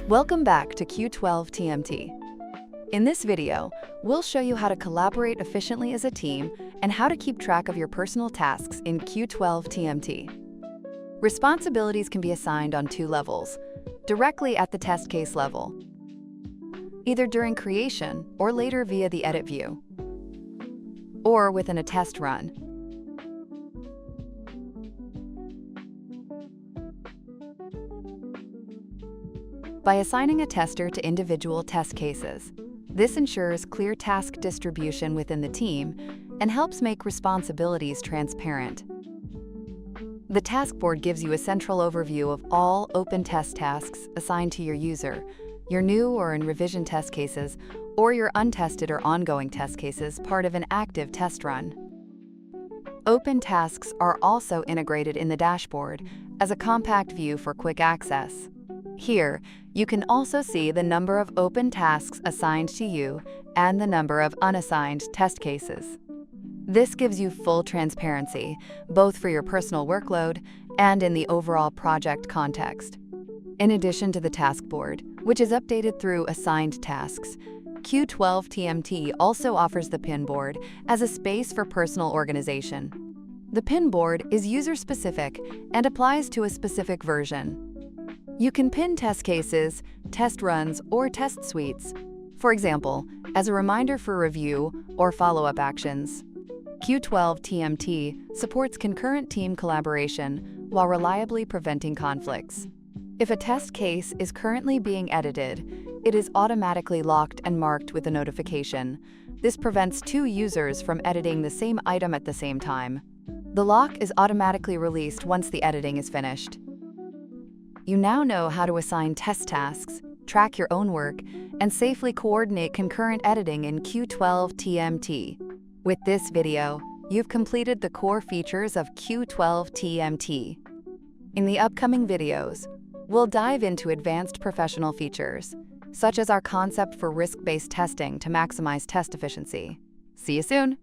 Welcome back to Q12 TMT. In this video, we'll show you how to collaborate efficiently as a team and how to keep track of your personal tasks in Q12 TMT. Responsibilities can be assigned on two levels, directly at the test case level, either during creation or later via the edit view, or within a test run. By assigning a tester to individual test cases, this ensures clear task distribution within the team and helps make responsibilities transparent. The Taskboard gives you a central overview of all open test tasks assigned to your user, your new or in revision test cases, or your untested or ongoing test cases part of an active test run. Open tasks are also integrated in the dashboard as a compact view for quick access. Here, you can also see the number of open tasks assigned to you and the number of unassigned test cases. This gives you full transparency, both for your personal workload and in the overall project context. In addition to the Taskboard, which is updated through assigned tasks, Q12 TMT also offers the Pinboard as a space for personal organization. The Pinboard is user-specific and applies to a specific version. You can pin test cases, test runs, or test suites, for example, as a reminder for review or follow-up actions. Q12 TMT supports concurrent team collaboration while reliably preventing conflicts. If a test case is currently being edited, it is automatically locked and marked with a notification. This prevents two users from editing the same item at the same time. The lock is automatically released once the editing is finished. You now know how to assign test tasks, track your own work, and safely coordinate concurrent editing in Q12 TMT. With this video, you've completed the core features of Q12 TMT. In the upcoming videos, we'll dive into advanced professional features, such as our concept for risk-based testing to maximize test efficiency. See you soon!